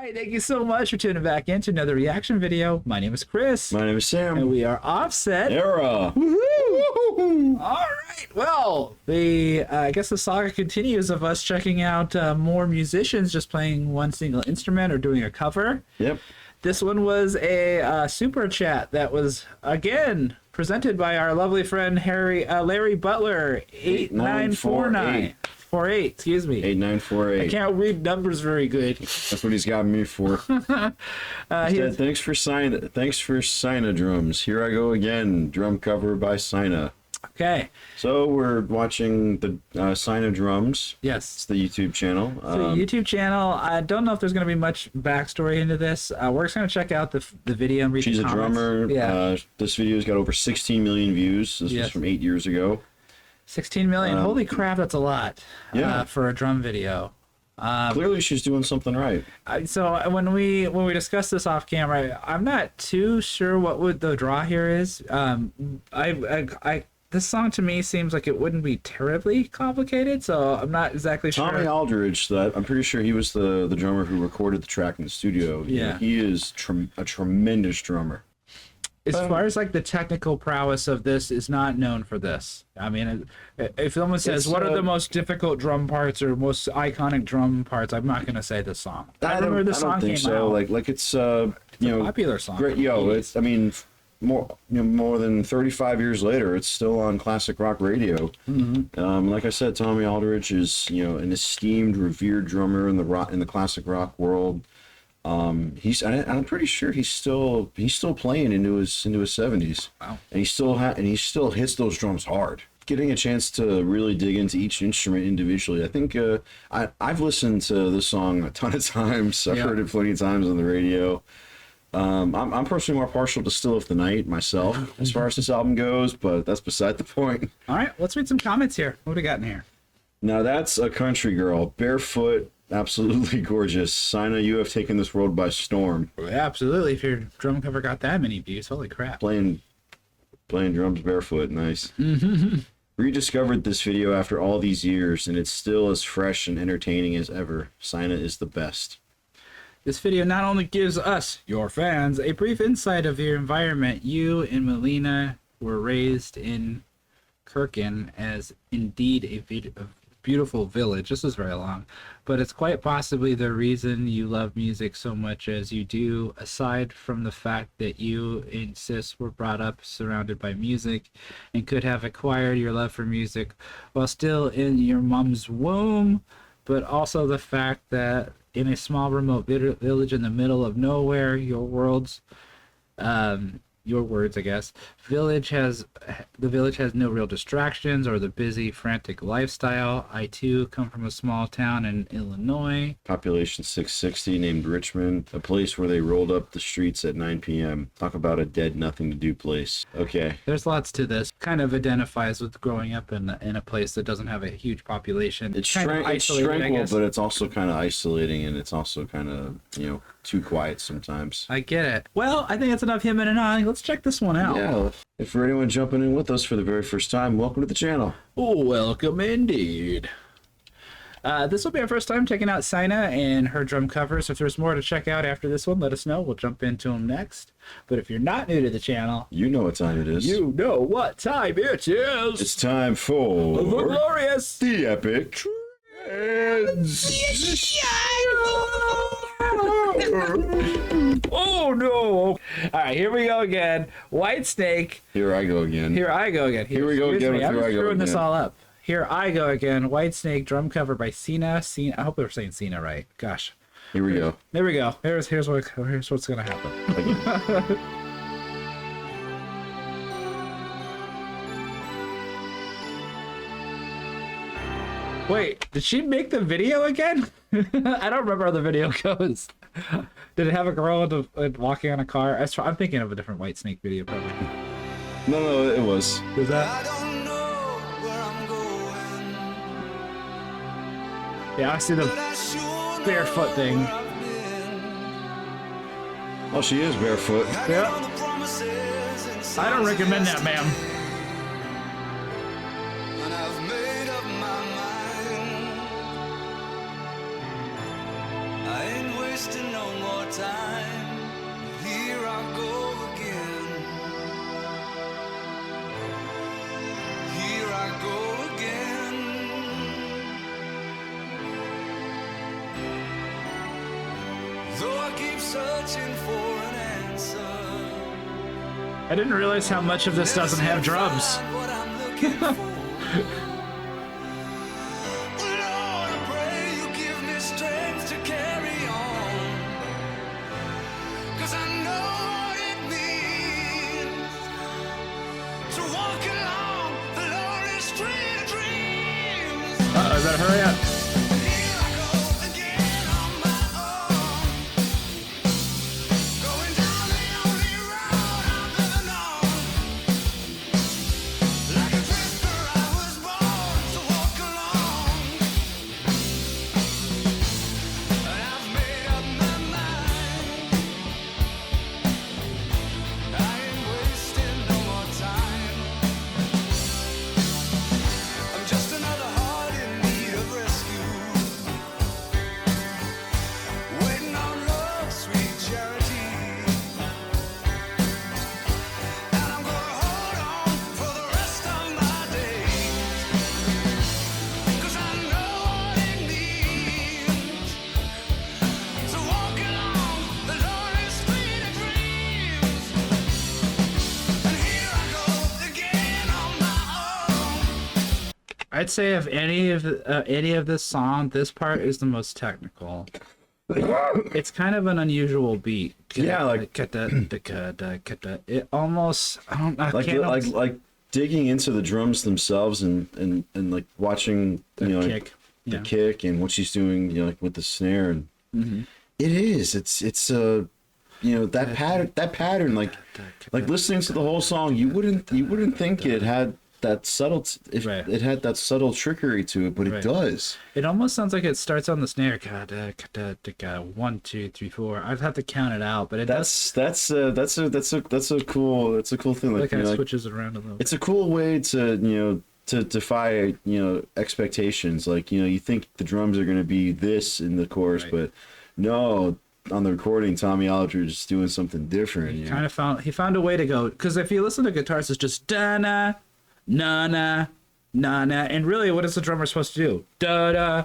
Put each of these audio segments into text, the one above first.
right, thank you so much for tuning back into another reaction video. My name is Chris. My name is Sam. And we are Offset. Era. Woohoo! All right, well, I guess the saga continues of us checking out more musicians just playing one single instrument or doing a cover. Yep. This one was a super chat that was, again, presented by our lovely friend Larry Butler, 8948. 48, excuse me. 8948. I can't read numbers very good. That's what he's got me for. He said, thanks for Sina drums. Here I go again. Drum cover by Sina. Okay. So we're watching the Sina drums. Yes. It's the YouTube channel. It's the YouTube channel. I don't know if there's going to be much backstory into this. We're just going to check out the video and read She's the comments. a drummer. Yeah. This video's got over 16 million views. This was from 8 years ago. 16 million. Holy crap, that's a lot. Yeah. For a drum video. Clearly she's doing something right. So when we discussed this off camera, I'm not too sure what the draw here is. This song to me seems like it wouldn't be terribly complicated, so I'm not exactly sure. Tommy Aldridge, I'm pretty sure he was the drummer who recorded the track in the studio. Yeah. He is a tremendous drummer. As far as like the technical prowess of this is not known for this. I mean, if someone says, what are the most difficult drum parts or most iconic drum parts, I'm not going to say this song. I remember the song came out. Like it's a popular song. Great, it's, I mean, more than 35 years later, it's still on classic rock radio. Mm-hmm. Like I said, Tommy Aldridge is an esteemed, revered drummer in the classic rock world. I'm pretty sure he's still playing into his 70s. Wow. And he still hits those drums hard. Getting a chance to really dig into each instrument individually. I think I've listened to this song a ton of times. I've heard it plenty of times on the radio. I'm personally more partial to Still of the Night myself as far as this album goes, but that's beside the point. All right, let's read some comments here. What do we got in here? Now that's a country girl, barefoot, absolutely gorgeous. Sina, you have taken this world by storm. Absolutely. If your drum cover got that many views, holy crap. Playing drums barefoot, nice. Rediscovered this video after all these years, and it's still as fresh and entertaining as ever. Sina is the best. This video not only gives us, your fans, a brief insight of your environment. You and Melina were raised in Kirkin, as indeed a beautiful village. This is very long, but it's quite possibly the reason you love music so much as you do, aside from the fact that you and sis were brought up surrounded by music and could have acquired your love for music while still in your mom's womb, but also the fact that in a small remote village in the middle of nowhere, your words, I guess, the village has no real distractions or the busy, frantic lifestyle. I too come from a small town in Illinois. Population 660, named Richmond, a place where they rolled up the streets at 9 p.m. Talk about a dead, nothing to do place. Okay. There's lots to this. Kind of identifies with growing up in a place that doesn't have a huge population. It's tranquil, but it's also kind of isolating, and it's also kind of, too quiet sometimes. I get it. Well, I think that's enough him and I. Let's check this one out. Yeah. If for anyone jumping in with us for the very first time, welcome to the channel. Oh, welcome indeed. This will be our first time checking out Sina and her drum covers. If there's more to check out after this one, let us know. We'll jump into them next. But if you're not new to the channel, you know what time it is. You know what time it is. It's time for the glorious, the epic, oh no! All right, here we go again. Whitesnake. Here I go again. Here I go again. Here we go again. I'm screwing this all up. Here I go again. Whitesnake drum cover by Sina. I hope we're saying Sina right. Gosh. Here we go. There we go. Here's what's gonna happen. Wait, did she make the video again? I don't remember how the video goes. Did it have a girl walking on a car? I'm thinking of a different Whitesnake video, probably. No, it was. Is that? Yeah, I see the barefoot thing. Oh, she is barefoot. Yeah. I don't recommend that, ma'am. wasting no searching for an answer. I didn't realize how much of this doesn't have drums. What I'm looking for. Lord, I pray you give me strength to carry on. 'Cause I know what it means to walk along the lonely street of dreams. Uh-oh, I better hurry up. And here I go again on my own, going down the only road I've ever known. Like a drifter, I was born to walk along, and I've made up my mind. I ain't wasting no more time. I'm just another heart in need of rescue, waiting on love's sweet charity. And I'm gonna hold on for the rest of my days, 'cause I know what it means to walk along the lonely street of dreams. And here I go again on my own. I'd say of any of this song, this part is the most technical. It's kind of an unusual beat. Yeah, like- It almost, I don't know, like digging into the drums themselves and like watching the like, kick. the Yeah. kick and what she's doing, like with the snare, and it's that pattern like listening to the whole song, you wouldn't think it had that subtle Right. it had that subtle trickery to it, but Right. it does. It almost sounds like it starts on the snare. 1, 2, 3, 4. I'd have to count it out, but it does. That's a cool thing. Like you kind know, of like, switches around a little. it's a cool way to to defy expectations. Like you think the drums are going to be this in the chorus, Right. but no, on the recording Tommy Aldridge is doing something different. He kind of found a way to go, because if you listen to guitars, it's just da na na na na na, and really, what is the drummer supposed to do? Da da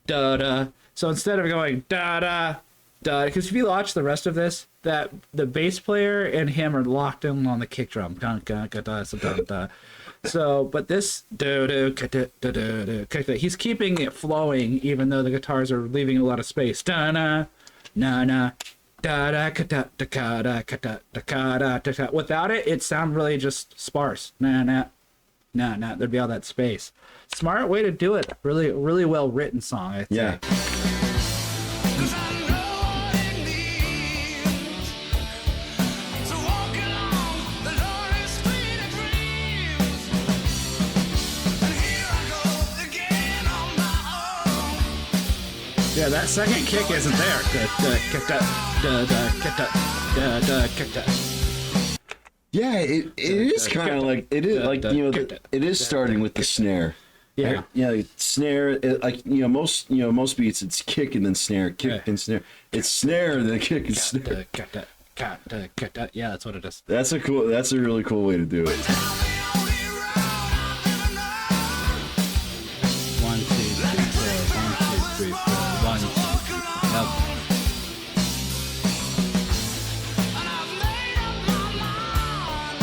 da da. So instead of going da da da, because if you watch the rest of this, that the bass player and him are locked in on the kick drum. Da da da da da da. So, but this da da da da da da, he's keeping it flowing, even though the guitars are leaving a lot of space. Da na na na. Da da ka da da ka da ka da da ka da da. Without it, it sound really just sparse. Na na na na. There'd be all that space. Smart way to do it. Really, really well written song. I'd say. Yeah. 'Cause I know what it means to walk along the lonely street of dreams. And here I go again on my own. Yeah, that second kick isn't there. Da da ka da da da ka da da da ka da. Yeah, it is kind of like it is like it is starting with the snare. Yeah. Yeah, snare. Like most beats, it's kick and then snare, kick Yeah. and snare. It's snare and then kick and snare. Da ka da ka da ka da. Yeah, that's what it is. That's a really cool way to do it. Down the only road I've ever known. 1, 2, 3, 4. 1, 2, 3, 4. 1, 2, 3, 4. Yep. And I've made up my mind.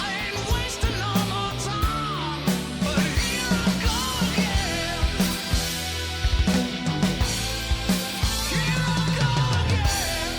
I ain't wasting no more time. But here I go again. Here I go again.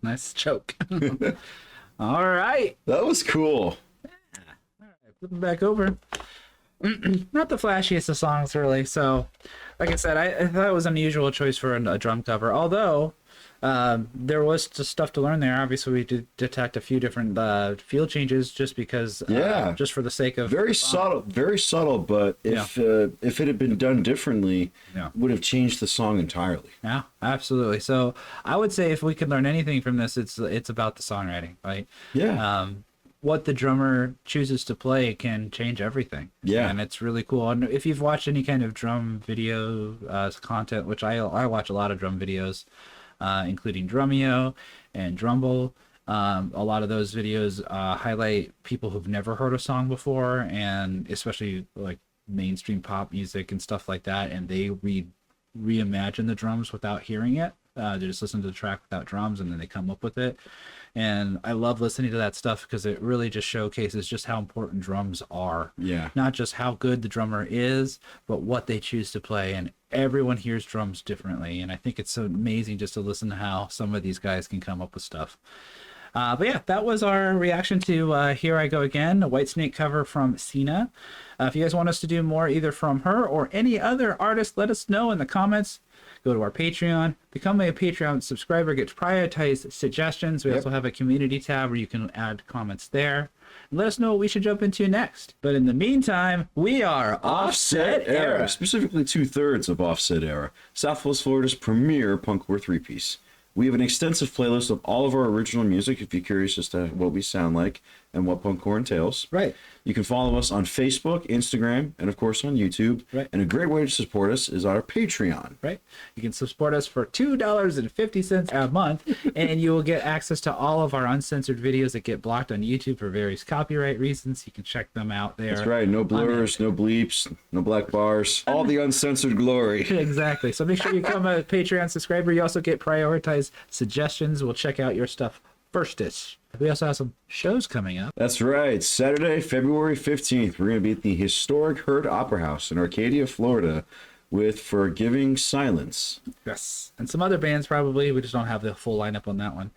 Nice choke. All right. That was cool. Flipping back over. Not the flashiest of songs, really. So, like I said, I thought it was an unusual choice for a drum cover. Although, there was just stuff to learn there. Obviously, we did detect a few different field changes just because, just for the sake of very subtle. But if it had been done differently, would have changed the song entirely. Yeah, absolutely. So I would say if we could learn anything from this, it's about the songwriting, right? Yeah. What the drummer chooses to play can change everything. Yeah. And it's really cool. And if you've watched any kind of drum video content, which I watch a lot of drum videos, including Drumeo and Drumble, a lot of those videos highlight people who've never heard a song before, and especially like mainstream pop music and stuff like that, and they reimagine the drums without hearing it. They just listen to the track without drums, and then they come up with it. And I love listening to that stuff because it really just showcases just how important drums are. Yeah. Not just how good the drummer is, but what they choose to play. And everyone hears drums differently. And I think it's so amazing just to listen to how some of these guys can come up with stuff. But yeah, that was our reaction to Here I Go Again, a Whitesnake cover from Sina. If you guys want us to do more either from her or any other artist, let us know in the comments. Go to our Patreon, become a Patreon subscriber, get prioritized suggestions. We also have a community tab where you can add comments there. And let us know what we should jump into next. But in the meantime, we are Offset Era. Specifically 2/3 of Offset Era, Southwest Florida's premier punkcore three-piece. We have an extensive playlist of all of our original music if you're curious as to what we sound like and what punkcore entails. Right. You can follow us on Facebook, Instagram, and of course on YouTube. Right. And a great way to support us is our Patreon. Right. You can support us for $2.50 a month, and you will get access to all of our uncensored videos that get blocked on YouTube for various copyright reasons. You can check them out there. That's right. No blurs, no bleeps, no black bars. All the uncensored glory. Exactly. So make sure you become a Patreon subscriber. You also get prioritized suggestions. We'll check out your stuff firstish. We also have some shows coming up. That's right. Saturday, February 15th, we're going to be at the historic Hurt Opera House in Arcadia, Florida with Forgiving Silence. Yes. And some other bands probably. We just don't have the full lineup on that one.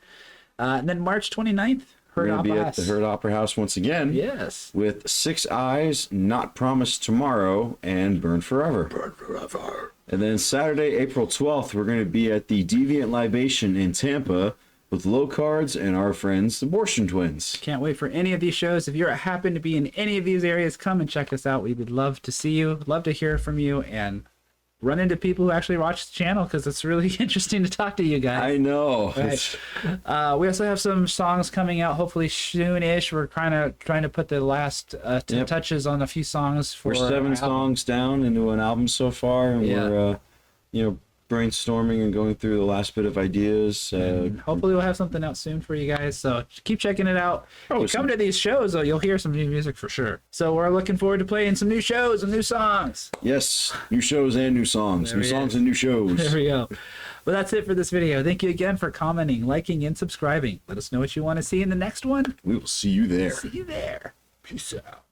And then March 29th, We're Hurt going to be Opera at House. the Hurt Opera House once again. Yes. With Six Eyes, Not Promised Tomorrow, and Burn Forever. Burn Forever. And then Saturday, April 12th, we're going to be at the Deviant Libation in Tampa with Low Cards and our friends, the Abortion Twins. Can't wait for any of these shows. If you happen to be in any of these areas, come and check us out. We would love to see you, love to hear from you, and run into people who actually watch the channel because it's really interesting to talk to you guys. I know. Right. We also have some songs coming out hopefully soon-ish. We're trying to put the last touches on a few songs. We're 7 songs down into an album so far, and we're brainstorming and going through the last bit of ideas. Hopefully we'll have something out soon for you guys, so keep checking it out. If you come to these shows, though, you'll hear some new music for sure. So we're looking forward to playing some new shows and new songs. Yes, new shows and new songs. New songs and new shows. There we go. Well, that's it for this video. Thank you again for commenting, liking, and subscribing. Let us know what you want to see in the next one. We will see you there. See you there. Peace out.